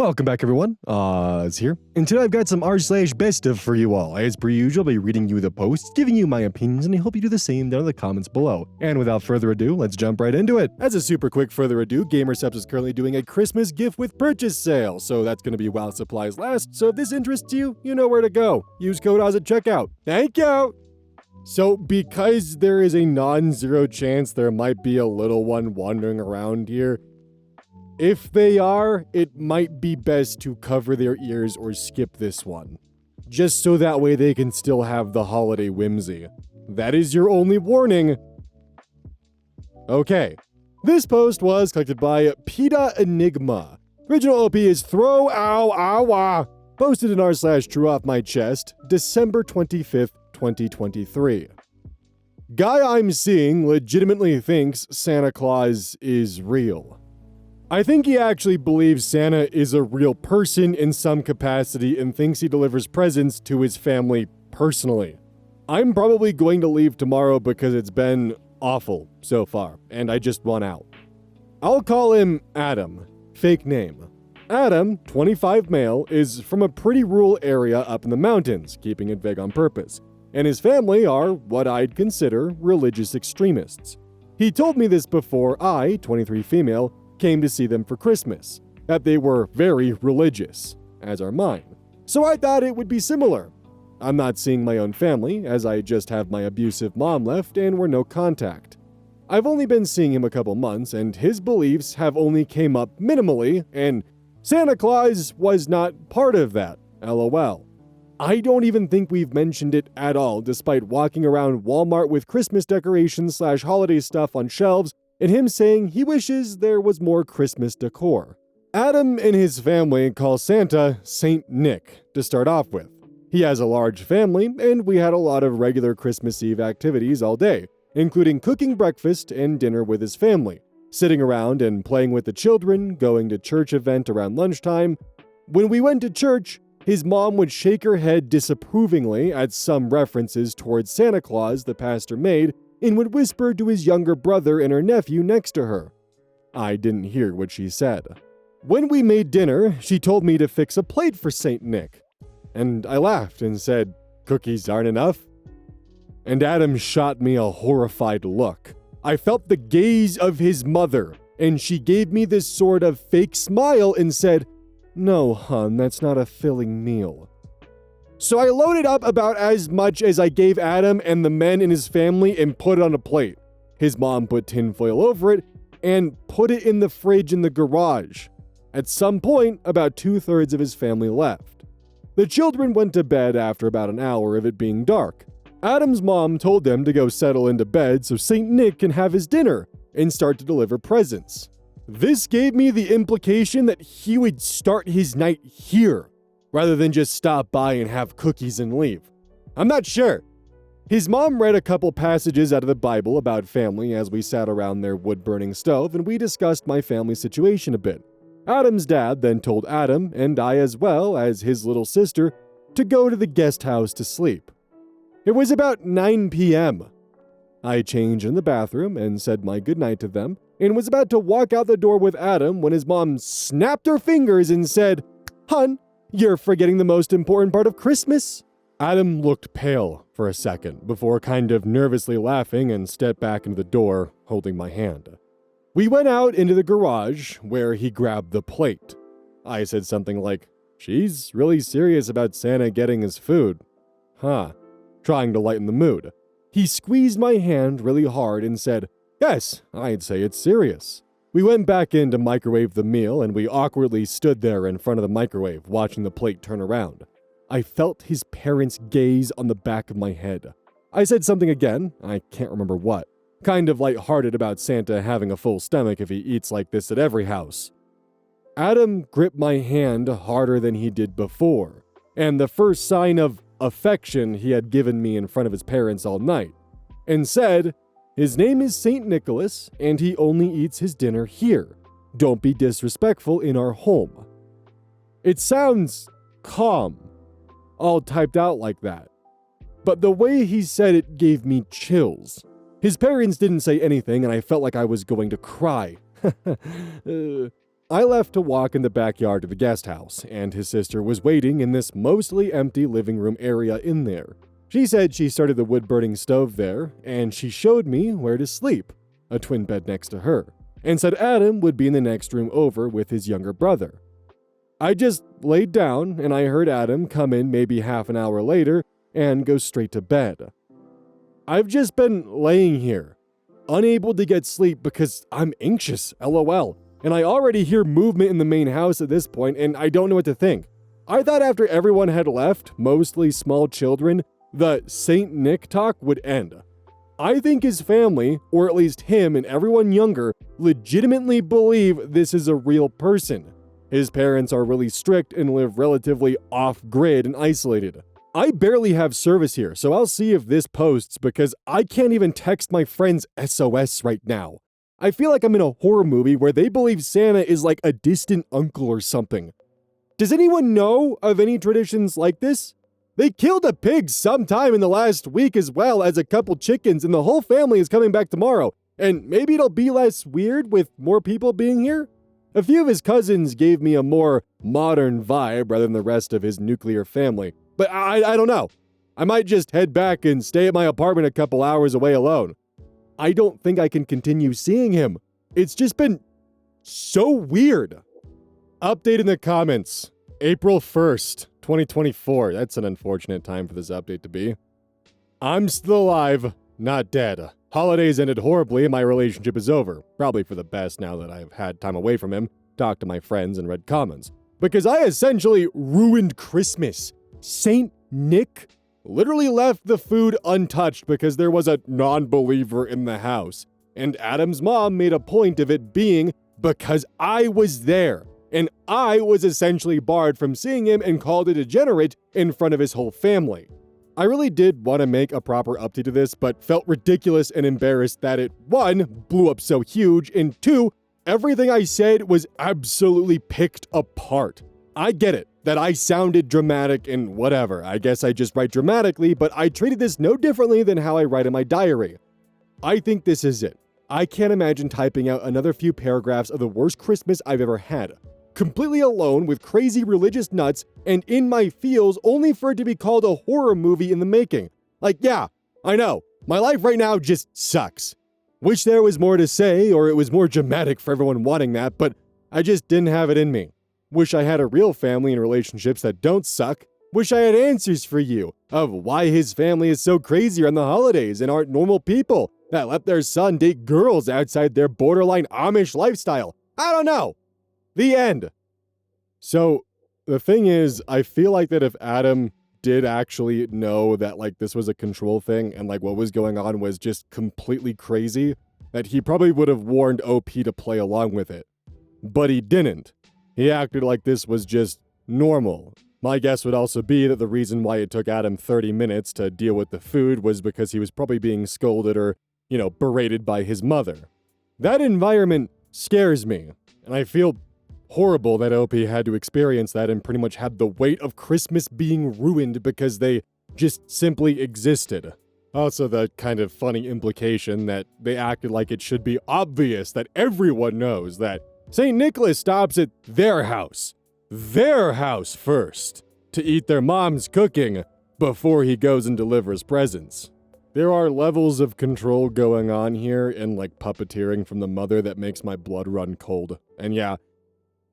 Welcome back, everyone. It's here. And today I've got some r/BestOf for you all. As per usual, I'll be reading you the posts, giving you my opinions, and I hope you do the same down in the comments below. And without further ado, let's jump right into it. As a super quick further ado, Gamersubs is currently doing a Christmas gift with purchase sale, so that's going to be while supplies last. So if this interests you, you know where to go. Use code OZ at checkout. Thank you! So because there is a non-zero chance there might be a little one wandering around here, if they are, it might be best to cover their ears or skip this one. Just so that way they can still have the holiday whimsy. That is your only warning. Okay. This post was collected by Peta Enigma. Original OP is Throw Ow Ow Ah. Posted in r/True Off My Chest, December 25th, 2023. Guy I'm seeing legitimately thinks Santa Claus is real. I think he actually believes Santa is a real person in some capacity and thinks he delivers presents to his family personally. I'm probably going to leave tomorrow because it's been awful so far, and I just want out. I'll call him Adam, fake name. Adam, 25 male, is from a pretty rural area up in the mountains, keeping it vague on purpose, and his family are what I'd consider religious extremists. He told me this before I, 23 female, came to see them for Christmas, that they were very religious, as are mine. So I thought it would be similar. I'm not seeing my own family, as I just have my abusive mom left and we're no contact. I've only been seeing him a couple months, and his beliefs have only came up minimally, and Santa Claus was not part of that, LOL. I don't even think we've mentioned it at all, despite walking around Walmart with Christmas decorations / holiday stuff on shelves, and him saying he wishes there was more Christmas decor. Adam and his family call Santa Saint Nick to start off with. He has a large family, and we had a lot of regular Christmas Eve activities all day, including cooking breakfast and dinner with his family, sitting around and playing with the children, going to church event around lunchtime. When we went to church, his mom would shake her head disapprovingly at some references towards Santa Claus the pastor made, and would whisper to his younger brother and her nephew next to her. I didn't hear what she said. When we made dinner, she told me to fix a plate for Saint Nick. And I laughed and said, "Cookies aren't enough?" And Adam shot me a horrified look. I felt the gaze of his mother, and she gave me this sort of fake smile and said, "No, hon, that's not a filling meal." So I loaded up about as much as I gave Adam and the men in his family and put it on a plate. His mom put tinfoil over it and put it in the fridge in the garage. At some point, about 2/3 of his family left. The children went to bed after about an hour of it being dark. Adam's mom told them to go settle into bed so Saint Nick can have his dinner and start to deliver presents. This gave me the implication that he would start his night here, rather than just stop by and have cookies and leave. I'm not sure. His mom read a couple passages out of the Bible about family as we sat around their wood-burning stove, and we discussed my family situation a bit. Adam's dad then told Adam, and I as well as his little sister, to go to the guest house to sleep. It was about 9 p.m. I changed in the bathroom and said my goodnight to them, and was about to walk out the door with Adam when his mom snapped her fingers and said, "Hun, you're forgetting the most important part of Christmas." Adam looked pale for a second before kind of nervously laughing and stepped back into the door, holding my hand. We went out into the garage where he grabbed the plate. I said something like, "She's really serious about Santa getting his food." Huh. Trying to lighten the mood. He squeezed my hand really hard and said, "Yes, I'd say it's serious." We went back in to microwave the meal, and we awkwardly stood there in front of the microwave, watching the plate turn around. I felt his parents' gaze on the back of my head. I said something again, I can't remember what, kind of lighthearted about Santa having a full stomach if he eats like this at every house. Adam gripped my hand harder than he did before, and the first sign of affection he had given me in front of his parents all night, and said, "His name is St. Nicholas, and he only eats his dinner here. Don't be disrespectful in our home." It sounds calm, all typed out like that. But the way he said it gave me chills. His parents didn't say anything, and I felt like I was going to cry. I left to walk in the backyard of the guest house, and his sister was waiting in this mostly empty living room area in there. She said she started the wood-burning stove there, and she showed me where to sleep, a twin bed next to her, and said Adam would be in the next room over with his younger brother. I just laid down, and I heard Adam come in maybe half an hour later and go straight to bed. I've just been laying here, unable to get sleep because I'm anxious, LOL, and I already hear movement in the main house at this point, and I don't know what to think. I thought after everyone had left, mostly small children, the Saint Nick talk would end. I think his family, or at least him and everyone younger, legitimately believe this is a real person. His parents are really strict and live relatively off-grid and isolated. I barely have service here, so I'll see if this posts because I can't even text my friends SOS right now. I feel like I'm in a horror movie where they believe Santa is like a distant uncle or something. Does anyone know of any traditions like this? They killed a pig sometime in the last week as well as a couple chickens, and the whole family is coming back tomorrow. And maybe it'll be less weird with more people being here? A few of his cousins gave me a more modern vibe rather than the rest of his nuclear family. But I don't know. I might just head back and stay at my apartment a couple hours away alone. I don't think I can continue seeing him. It's just been so weird. Update in the comments. April 1st, 2024. That's an unfortunate time for this update to be. I'm still alive, not dead. Holidays ended horribly and my relationship is over. Probably for the best now that I've had time away from him, talked to my friends and read comments. Because I essentially ruined Christmas. Saint Nick literally left the food untouched because there was a non-believer in the house. And Adam's mom made a point of it being because I was there. And I was essentially barred from seeing him and called a degenerate in front of his whole family. I really did want to make a proper update to this, but felt ridiculous and embarrassed that it, 1, blew up so huge, and 2, everything I said was absolutely picked apart. I get it, that I sounded dramatic and whatever. I guess I just write dramatically, but I treated this no differently than how I write in my diary. I think this is it. I can't imagine typing out another few paragraphs of the worst Christmas I've ever had. Completely alone with crazy religious nuts and in my feels only for it to be called a horror movie in the making. Like, yeah, I know. My life right now just sucks. Wish there was more to say or it was more dramatic for everyone wanting that, but I just didn't have it in me. Wish I had a real family and relationships that don't suck. Wish I had answers for you of why his family is so crazy on the holidays and aren't normal people that let their son date girls outside their borderline Amish lifestyle. I don't know. The end. So, the thing is, I feel like that if Adam did actually know that, like, this was a control thing and, like, what was going on was just completely crazy, that he probably would have warned OP to play along with it. But he didn't. He acted like this was just normal. My guess would also be that the reason why it took Adam 30 minutes to deal with the food was because he was probably being scolded or, berated by his mother. That environment scares me, and I feel horrible that OP had to experience that and pretty much had the weight of Christmas being ruined because they just simply existed. Also, the kind of funny implication that they acted like it should be obvious that everyone knows that St. Nicholas stops at their house first, to eat their mom's cooking before he goes and delivers presents. There are levels of control going on here and like puppeteering from the mother that makes my blood run cold. And yeah,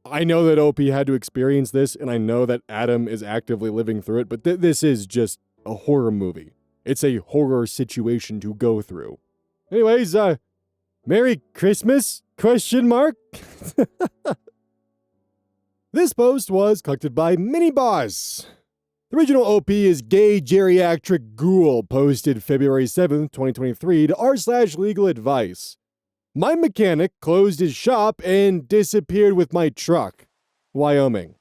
I know that OP had to experience this, and I know that Adam is actively living through it, but this is just a horror movie. It's a horror situation to go through. Anyways, Merry Christmas? ? This post was collected by Miniboss. The original OP is Gay Geriatric Ghoul, posted February 7th, 2023 to r/legal advice. My mechanic closed his shop and disappeared with my truck. Wyoming.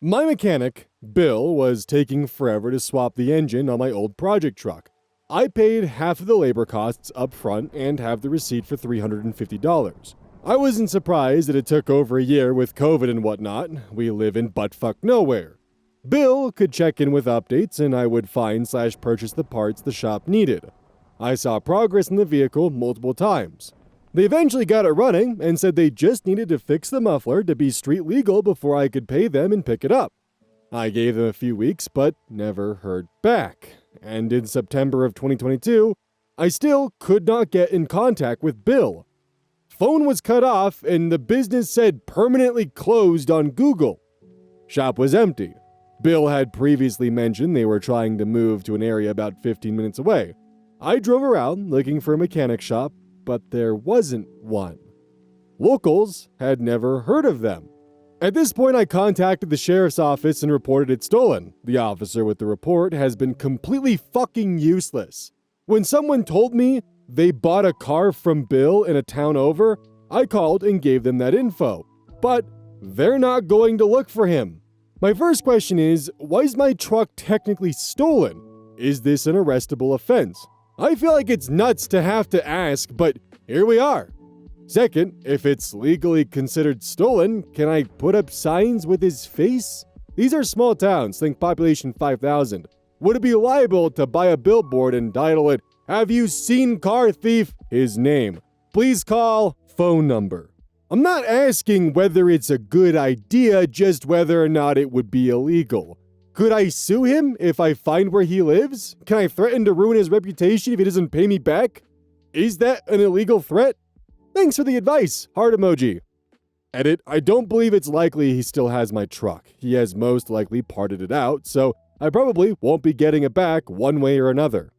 My mechanic, Bill, was taking forever to swap the engine on my old project truck. I paid half of the labor costs up front and have the receipt for $350. I wasn't surprised that it took over a year with COVID and whatnot. We live in buttfuck nowhere. Bill could check in with updates and I would find/purchase the parts the shop needed. I saw progress in the vehicle multiple times. They eventually got it running and said they just needed to fix the muffler to be street legal before I could pay them and pick it up. I gave them a few weeks, but never heard back. And in September of 2022, I still could not get in contact with Bill. Phone was cut off and the business said permanently closed on Google. Shop was empty. Bill had previously mentioned they were trying to move to an area about 15 minutes away. I drove around looking for a mechanic shop, but there wasn't one. Locals had never heard of them. At this point, I contacted the sheriff's office and reported it stolen. The officer with the report has been completely fucking useless. When someone told me they bought a car from Bill in a town over, I called and gave them that info. But they're not going to look for him. My first question is, was my truck technically stolen? Is this an arrestable offense? I feel like it's nuts to have to ask, but here we are. Second, if it's legally considered stolen, can I put up signs with his face? These are small towns, think population 5,000. Would it be liable to buy a billboard and title it, "Have you seen car thief? His name. Please call, phone number." I'm not asking whether it's a good idea, just whether or not it would be illegal. Could I sue him if I find where he lives? Can I threaten to ruin his reputation if he doesn't pay me back? Is that an illegal threat? Thanks for the advice, heart emoji. Edit, I don't believe it's likely he still has my truck. He has most likely parted it out, so I probably won't be getting it back one way or another.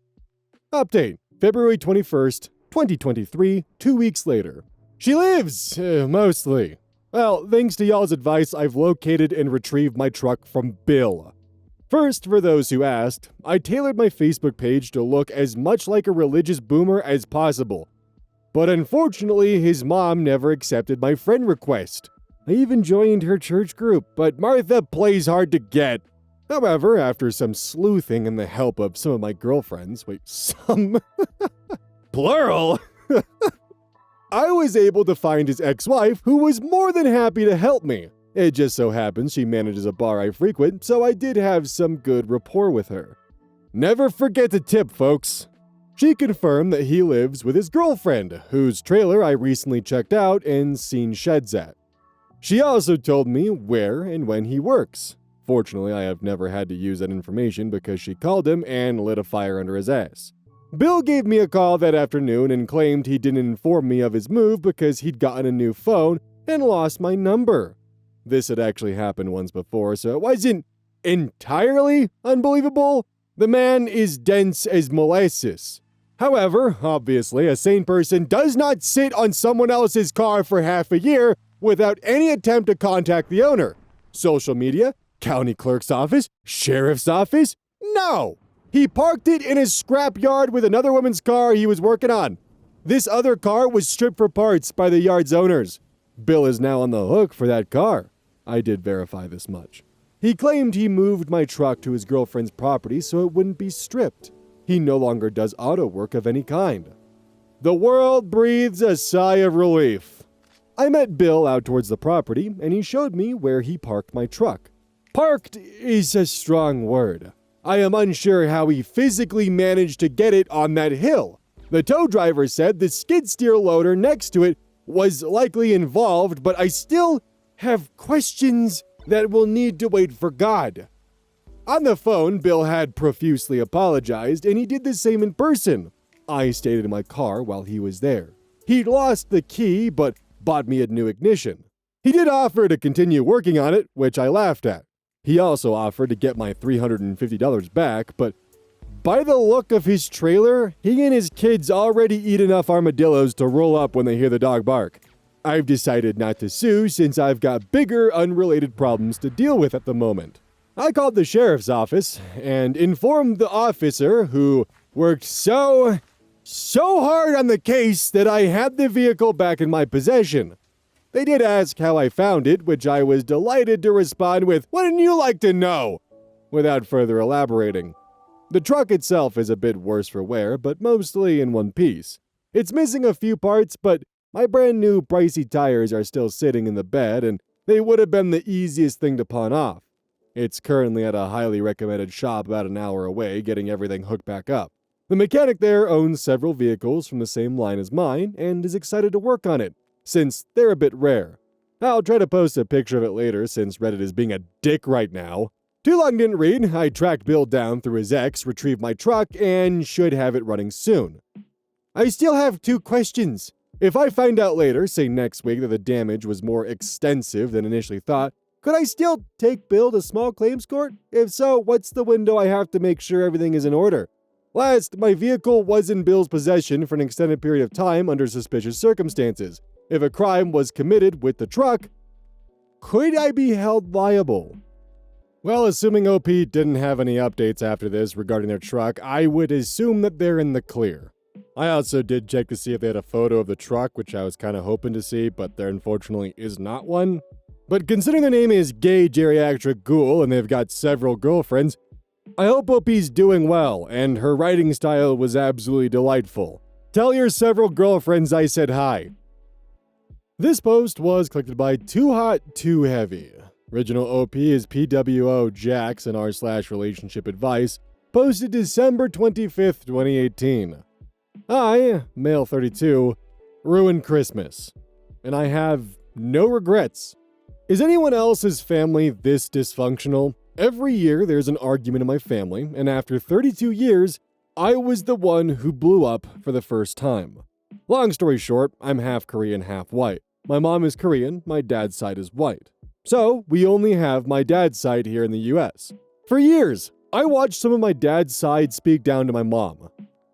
Update, February 21st, 2023, 2 weeks later. She lives, mostly. Well, thanks to y'all's advice, I've located and retrieved my truck from Bill. First, for those who asked, I tailored my Facebook page to look as much like a religious boomer as possible. But unfortunately, his mom never accepted my friend request. I even joined her church group, but Martha plays hard to get. However, after some sleuthing and the help of some of my girlfriends, plural, I was able to find his ex-wife, who was more than happy to help me. It just so happens she manages a bar I frequent, so I did have some good rapport with her. Never forget to tip, folks. She confirmed that he lives with his girlfriend, whose trailer I recently checked out and seen sheds at. She also told me where and when he works. Fortunately, I have never had to use that information because she called him and lit a fire under his ass. Bill gave me a call that afternoon and claimed he didn't inform me of his move because he'd gotten a new phone and lost my number. This had actually happened once before, so it wasn't entirely unbelievable. The man is dense as molasses. However, obviously, a sane person does not sit on someone else's car for half a year without any attempt to contact the owner. Social media, county clerk's office, sheriff's office? No! He parked it in his scrapyard with another woman's car he was working on. This other car was stripped for parts by the yard's owners. Bill is now on the hook for that car. I did verify this much. He claimed he moved my truck to his girlfriend's property so it wouldn't be stripped. He no longer does auto work of any kind. The world breathes a sigh of relief. I met Bill out towards the property, and he showed me where he parked my truck. Parked is a strong word. I am unsure how he physically managed to get it on that hill. The tow driver said the skid steer loader next to it was likely involved, but I still have questions that will need to wait for God. On the phone, Bill had profusely apologized, and he did the same in person. I stayed in my car while he was there. He'd lost the key, but bought me a new ignition. He did offer to continue working on it, which I laughed at. He also offered to get my $350 back, but by the look of his trailer, he and his kids already eat enough armadillos to roll up when they hear the dog bark. I've decided not to sue since I've got bigger, unrelated problems to deal with at the moment. I called the sheriff's office and informed the officer, who worked so hard on the case, that I had the vehicle back in my possession. They did ask how I found it, which I was delighted to respond with, "Wouldn't you like to know?" without further elaborating. The truck itself is a bit worse for wear, but mostly in one piece. It's missing a few parts, but my brand new pricey tires are still sitting in the bed, and they would have been the easiest thing to pawn off. It's currently at a highly recommended shop about an hour away, getting everything hooked back up. The mechanic there owns several vehicles from the same line as mine and is excited to work on it, since they're a bit rare. I'll try to post a picture of it later since Reddit is being a dick right now. Too long didn't read. I tracked Bill down through his ex, retrieved my truck, and should have it running soon. I still have 2 questions. If I find out later, say next week, that the damage was more extensive than initially thought, could I still take Bill to small claims court? If so, what's the window I have to make sure everything is in order? Last, my vehicle was in Bill's possession for an extended period of time under suspicious circumstances. If a crime was committed with the truck, could I be held liable? Well, assuming OP didn't have any updates after this regarding their truck, I would assume that they're in the clear. I also did check to see if they had a photo of the truck, which I was kind of hoping to see, but there unfortunately is not one. But considering their name is Gay Geriatric Ghoul and they've got several girlfriends, I hope OP's doing well, and her writing style was absolutely delightful. Tell your several girlfriends I said hi. This post was collected by Too Hot, Too Heavy. Original OP is PWO Jax and r/relationship advice, posted December 25th, 2018. I, male 32, ruined Christmas, and I have no regrets. Is anyone else's family this dysfunctional? Every year there's an argument in my family, and after 32 years, I was the one who blew up for the first time. Long story short, I'm half Korean, half white. My mom is Korean, my dad's side is white. So, we only have my dad's side here in the US. For years, I watched some of my dad's side speak down to my mom.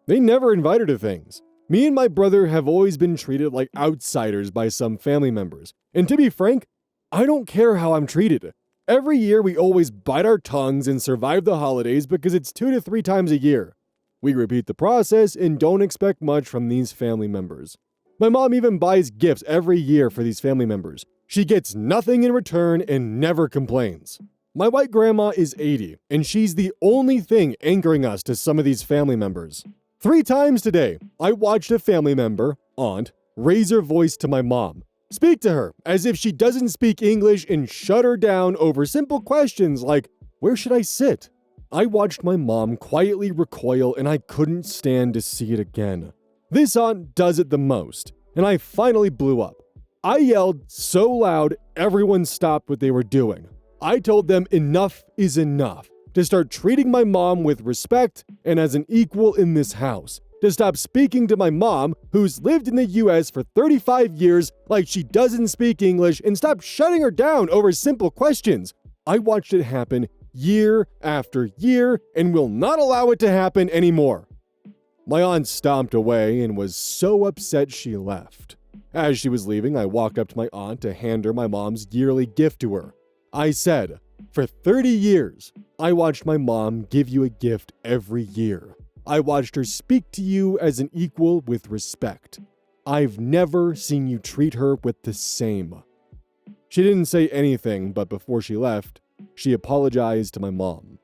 They never invite her to things. Me and my brother have always been treated like outsiders by some family members. And to be frank, I don't care how I'm treated. Every year we always bite our tongues and survive the holidays because it's 2 to 3 times a year. We repeat the process and don't expect much from these family members. My mom even buys gifts every year for these family members. She gets nothing in return and never complains. My white grandma is 80, and she's the only thing anchoring us to some of these family members. 3 times today, I watched a family member, aunt, raise her voice to my mom. Speak to her as if she doesn't speak English and shut her down over simple questions like, where should I sit? I watched my mom quietly recoil and I couldn't stand to see it again. This aunt does it the most, and I finally blew up. I yelled so loud everyone stopped what they were doing. I told them enough is enough, to start treating my mom with respect and as an equal in this house, to stop speaking to my mom, who's lived in the US for 35 years, like she doesn't speak English, and stop shutting her down over simple questions. I watched it happen year after year and will not allow it to happen anymore. My aunt stomped away and was so upset she left. As she was leaving, I walked up to my aunt to hand her my mom's yearly gift to her. I said, for 30 years, I watched my mom give you a gift every year. I watched her speak to you as an equal with respect. I've never seen you treat her with the same. She didn't say anything, but before she left, she apologized to my mom.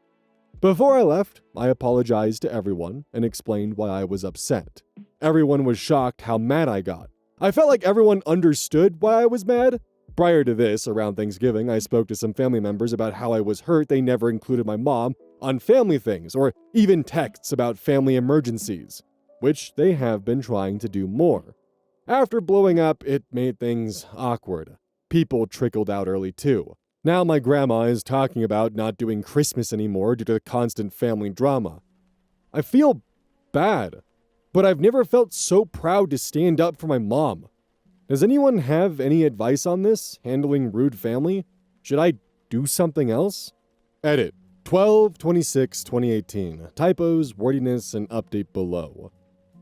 Before I left, I apologized to everyone and explained why I was upset. Everyone was shocked how mad I got. I felt like everyone understood why I was mad. Prior to this, around Thanksgiving, I spoke to some family members about how I was hurt they never included my mom on family things or even texts about family emergencies, which they have been trying to do more. After blowing up, it made things awkward. People trickled out early too. Now my grandma is talking about not doing Christmas anymore due to the constant family drama. I feel bad, but I've never felt so proud to stand up for my mom. Does anyone have any advice on this, handling rude family? Should I do something else? Edit. 12/26/2018. Typos, wordiness, and update below.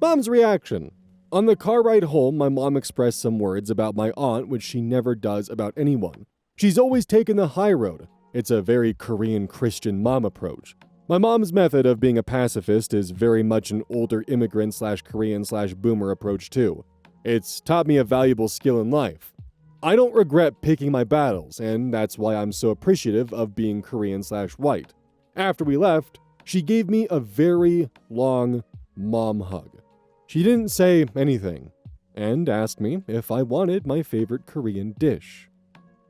Mom's reaction. On the car ride home, my mom expressed some words about my aunt which she never does about anyone. She's always taken the high road. It's a very Korean Christian mom approach. My mom's method of being a pacifist is very much an older immigrant/Korean/boomer approach too. It's taught me a valuable skill in life. I don't regret picking my battles, and that's why I'm so appreciative of being Korean/white. After we left, she gave me a very long mom hug. She didn't say anything, and asked me if I wanted my favorite Korean dish.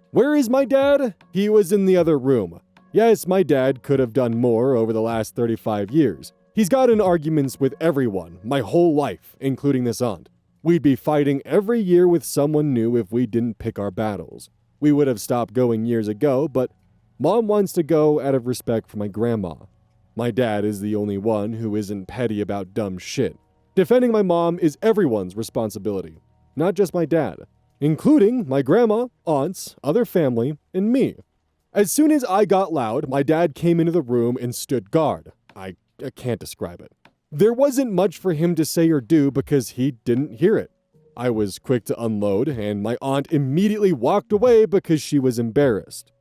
Where is my dad? He was in the other room. Yes, my dad could have done more over the last 35 years. He's got in arguments with everyone, my whole life, including this aunt. We'd be fighting every year with someone new if we didn't pick our battles. We would have stopped going years ago, but Mom wants to go out of respect for my grandma. My dad is the only one who isn't petty about dumb shit. Defending my mom is everyone's responsibility, not just my dad, including my grandma, aunts, other family, and me. As soon as I got loud, my dad came into the room and stood guard. I can't describe it. There wasn't much for him to say or do because he didn't hear it. I was quick to unload, and my aunt immediately walked away because she was embarrassed.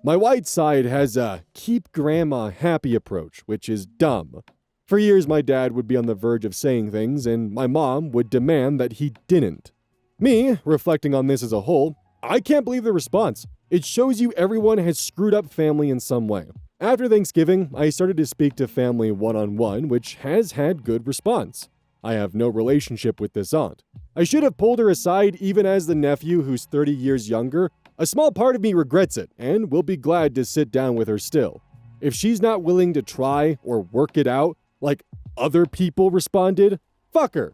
My white side has a keep grandma happy approach, which is dumb. For years, my dad would be on the verge of saying things, and my mom would demand that he didn't. Me, reflecting on this as a whole, I can't believe the response. It shows you everyone has screwed up family in some way. After Thanksgiving, I started to speak to family one-on-one, which has had good response. I have no relationship with this aunt. I should have pulled her aside even as the nephew who's 30 years younger. A small part of me regrets it and will be glad to sit down with her still. If she's not willing to try or work it out like other people responded, fuck her.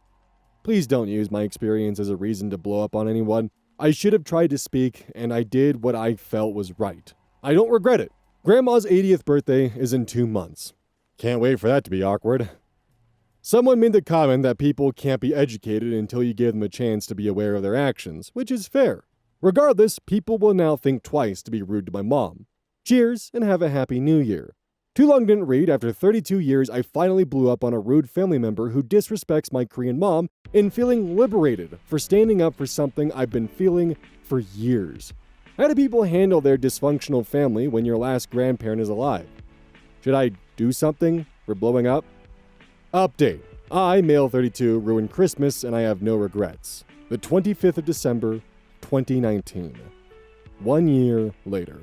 Please don't use my experience as a reason to blow up on anyone. I should have tried to speak, and I did what I felt was right. I don't regret it. Grandma's 80th birthday is in 2 months. Can't wait for that to be awkward. Someone made the comment that people can't be educated until you give them a chance to be aware of their actions, which is fair. Regardless, people will now think twice to be rude to my mom. Cheers, and have a happy new year. Too long didn't read. After 32 years, I finally blew up on a rude family member who disrespects my Korean mom and feeling liberated for standing up for something I've been feeling for years. How do people handle their dysfunctional family when your last grandparent is alive? Should I do something for blowing up? Update. I, male 32, ruined Christmas and I have no regrets. The 25th of December, 2019. 1 year later.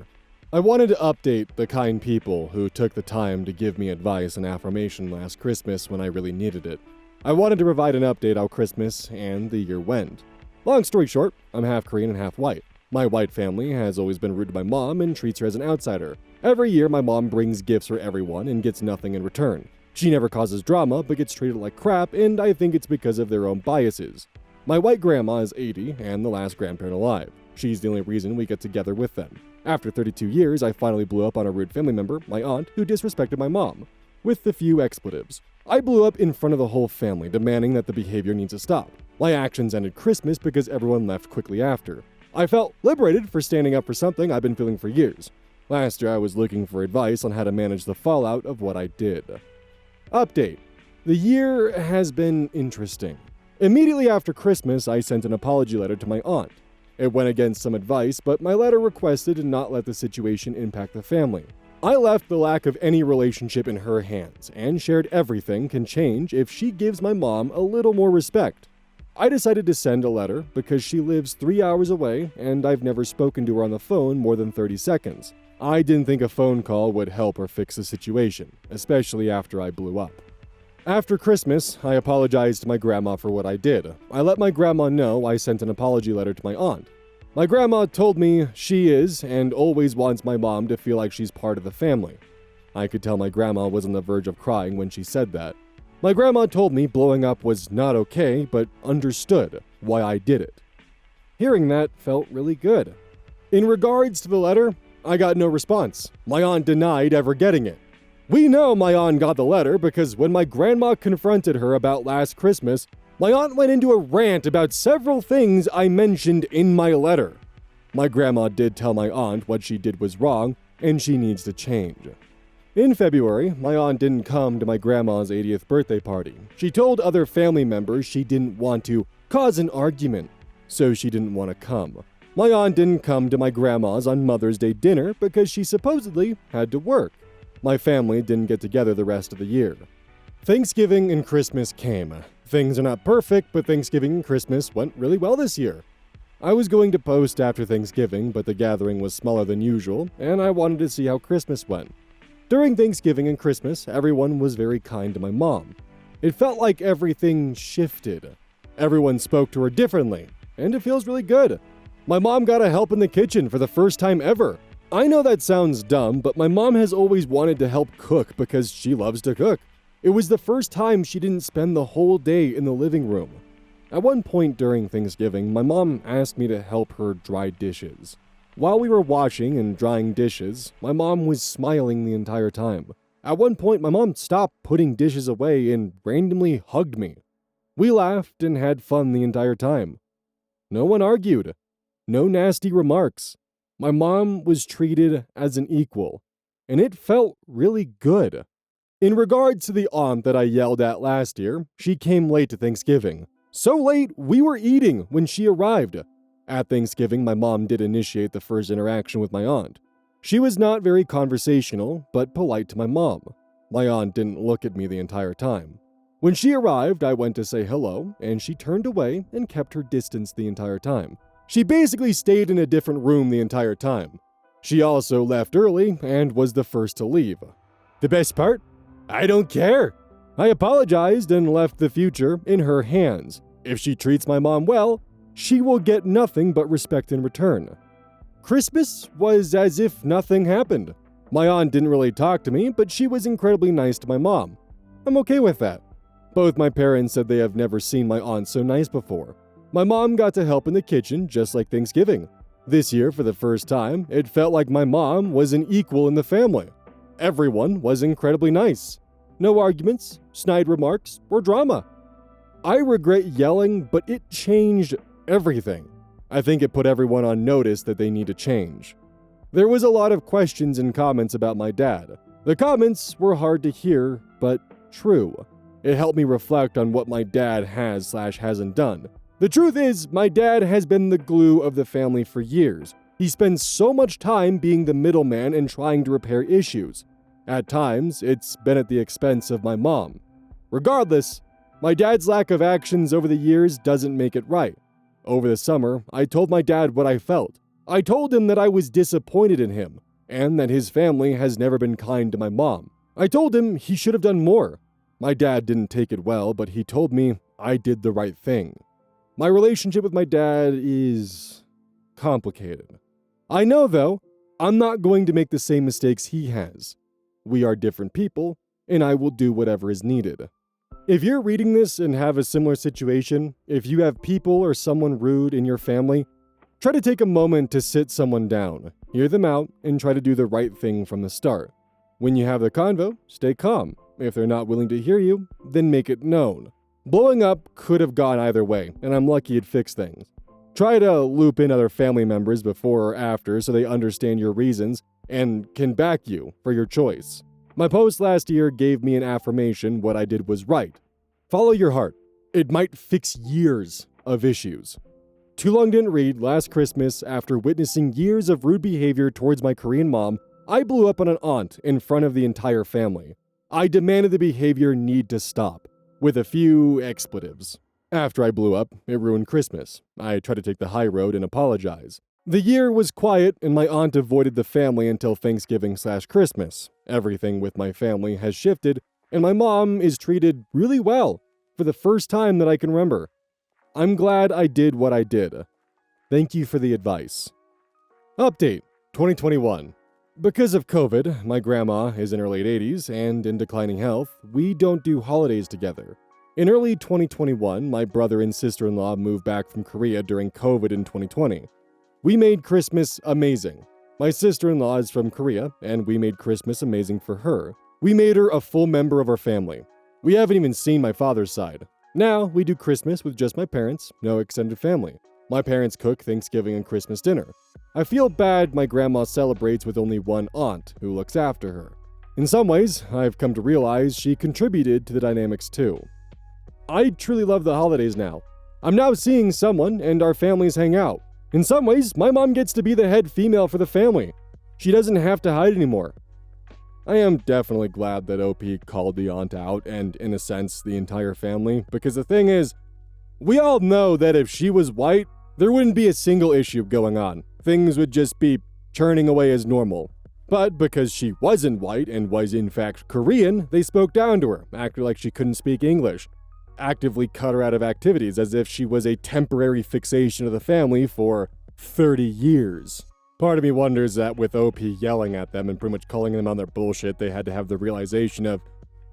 I wanted to update the kind people who took the time to give me advice and affirmation last Christmas when I really needed it. I wanted to provide an update how Christmas and the year went. Long story short, I'm half Korean and half white. My white family has always been rude to my mom and treats her as an outsider. Every year, my mom brings gifts for everyone and gets nothing in return. She never causes drama, but gets treated like crap, and I think it's because of their own biases. My white grandma is 80 and the last grandparent alive. She's the only reason we get together with them. After 32 years, I finally blew up on a rude family member, my aunt, who disrespected my mom, with a few expletives. I blew up in front of the whole family, demanding that the behavior needs to stop. My actions ended Christmas because everyone left quickly after. I felt liberated for standing up for something I've been feeling for years. Last year, I was looking for advice on how to manage the fallout of what I did. Update. The year has been interesting. Immediately after Christmas, I sent an apology letter to my aunt. It went against some advice, but my letter requested to not let the situation impact the family. I left the lack of any relationship in her hands, and shared everything can change if she gives my mom a little more respect. I decided to send a letter because she lives 3 hours away, and I've never spoken to her on the phone more than 30 seconds. I didn't think a phone call would help or fix the situation, especially after I blew up. After Christmas, I apologized to my grandma for what I did. I let my grandma know I sent an apology letter to my aunt. My grandma told me she is and always wants my mom to feel like she's part of the family. I could tell my grandma was on the verge of crying when she said that. My grandma told me blowing up was not okay, but understood why I did it. Hearing that felt really good. In regards to the letter, I got no response. My aunt denied ever getting it. We know my aunt got the letter because when my grandma confronted her about last Christmas, my aunt went into a rant about several things I mentioned in my letter. My grandma did tell my aunt what she did was wrong and she needs to change. In February, my aunt didn't come to my grandma's 80th birthday party. She told other family members she didn't want to cause an argument, so she didn't want to come. My aunt didn't come to my grandma's on Mother's Day dinner because she supposedly had to work. My family didn't get together the rest of the year. Thanksgiving and Christmas came. Things are not perfect, but Thanksgiving and Christmas went really well this year. I was going to post after Thanksgiving, but the gathering was smaller than usual, and I wanted to see how Christmas went. During Thanksgiving and Christmas, everyone was very kind to my mom. It felt like everything shifted. Everyone spoke to her differently, and it feels really good. My mom got a help in the kitchen for the first time ever. I know that sounds dumb, but my mom has always wanted to help cook because she loves to cook. It was the first time she didn't spend the whole day in the living room. At one point during Thanksgiving, my mom asked me to help her dry dishes. While we were washing and drying dishes, my mom was smiling the entire time. At one point, my mom stopped putting dishes away and randomly hugged me. We laughed and had fun the entire time. No one argued. No nasty remarks. My mom was treated as an equal, and it felt really good. In regards to the aunt that I yelled at last year, she came late to Thanksgiving. So late, we were eating when she arrived. At Thanksgiving, my mom did initiate the first interaction with my aunt. She was not very conversational, but polite to my mom. My aunt didn't look at me the entire time. When she arrived, I went to say hello, and she turned away and kept her distance the entire time. She basically stayed in a different room the entire time. She also left early and was the first to leave. The best part? I don't care. I apologized and left the future in her hands. If she treats my mom well, she will get nothing but respect in return. Christmas was as if nothing happened. My aunt didn't really talk to me, but she was incredibly nice to my mom. I'm okay with that. Both my parents said they have never seen my aunt so nice before. My mom got to help in the kitchen just like Thanksgiving. This year, for the first time, it felt like my mom was an equal in the family. Everyone was incredibly nice. No arguments, snide remarks, or drama. I regret yelling, but it changed everything. I think it put everyone on notice that they need to change. There was a lot of questions and comments about my dad. The comments were hard to hear, but true. It helped me reflect on what my dad has/hasn't done. The truth is, my dad has been the glue of the family for years. He spends so much time being the middleman and trying to repair issues. At times, it's been at the expense of my mom. Regardless, my dad's lack of actions over the years doesn't make it right. Over the summer, I told my dad what I felt. I told him that I was disappointed in him, and that his family has never been kind to my mom. I told him he should have done more. My dad didn't take it well, but he told me I did the right thing. My relationship with my dad is complicated. I know, though, I'm not going to make the same mistakes he has. We are different people, and I will do whatever is needed. If you're reading this and have a similar situation, if you have people or someone rude in your family, try to take a moment to sit someone down, hear them out, and try to do the right thing from the start. When you have the convo, stay calm. If they're not willing to hear you, then make it known. Blowing up could have gone either way, and I'm lucky it fixed things. Try to loop in other family members before or after so they understand your reasons and can back you for your choice. My post last year gave me an affirmation what I did was right. Follow your heart. It might fix years of issues. Too Long Didn't Read last Christmas, after witnessing years of rude behavior towards my Korean mom, I blew up on an aunt in front of the entire family. I demanded the behavior need to stop, with a few expletives. After I blew up, it ruined Christmas. I tried to take the high road and apologize. The year was quiet, and my aunt avoided the family until Thanksgiving/Christmas. Everything with my family has shifted, and my mom is treated really well, for the first time that I can remember. I'm glad I did what I did. Thank you for the advice. Update 2021. Because of COVID, my grandma is in her late 80s and in declining health. We don't do holidays together. In early 2021, my brother and sister-in-law moved back from Korea during COVID in 2020. We made Christmas amazing. My sister-in-law is from Korea, and we made Christmas amazing for her. We made her a full member of our family. We haven't even seen my father's side. Now, we do Christmas with just my parents, no extended family. My parents cook Thanksgiving and Christmas dinner. I feel bad my grandma celebrates with only one aunt who looks after her. In some ways, I've come to realize she contributed to the dynamics too. I truly love the holidays now. I'm now seeing someone and our families hang out. In some ways, my mom gets to be the head female for the family. She doesn't have to hide anymore. I am definitely glad that OP called the aunt out and, in a sense, the entire family, because the thing is, we all know that if she was white, there wouldn't be a single issue going on. Things would just be churning away as normal. But because she wasn't white and was in fact Korean, they spoke down to her, acted like she couldn't speak English, actively cut her out of activities as if she was a temporary fixation of the family for 30 years. Part of me wonders that with OP yelling at them and pretty much calling them on their bullshit, they had to have the realization of,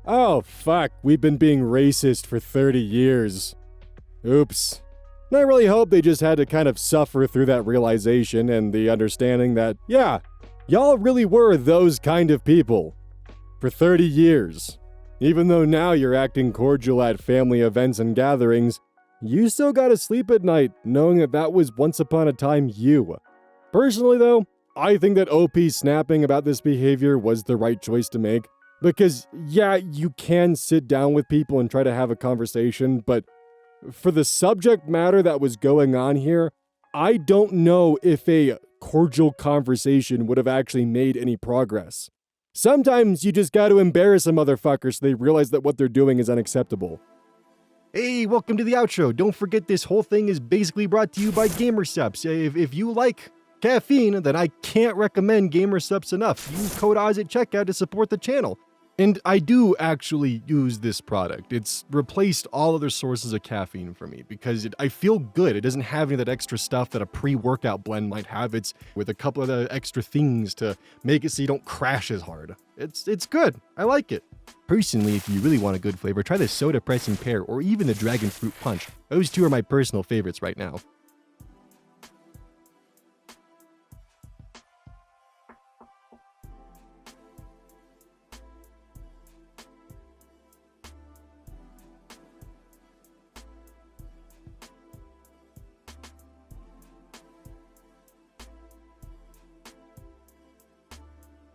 Oh, fuck, we've been being racist for 30 years. Oops. And I really hope they just had to kind of suffer through that realization and the understanding that, yeah, y'all really were those kind of people for 30 years. Even though now you're acting cordial at family events and gatherings, you still gotta sleep at night knowing that that was once upon a time you. Personally though, I think that OP snapping about this behavior was the right choice to make. Because, yeah, you can sit down with people and try to have a conversation, but for the subject matter that was going on here, I don't know if a cordial conversation would have actually made any progress. Sometimes you just gotta embarrass a motherfucker so they realize that what they're doing is unacceptable. Hey, welcome to the outro. Don't forget this whole thing is basically brought to you by GamerSupps. If you like caffeine, then I can't recommend GamerSupps enough. Use code Oz at checkout to support the channel. And I do actually use this product. It's replaced all other sources of caffeine for me because I feel good. It doesn't have any of that extra stuff that a pre-workout blend might have. It's with a couple of the extra things to make it so you don't crash as hard. It's good. I like it. Personally, if you really want a good flavor, try the Soda Pressing Pear or even the Dragon Fruit Punch. Those two are my personal favorites right now.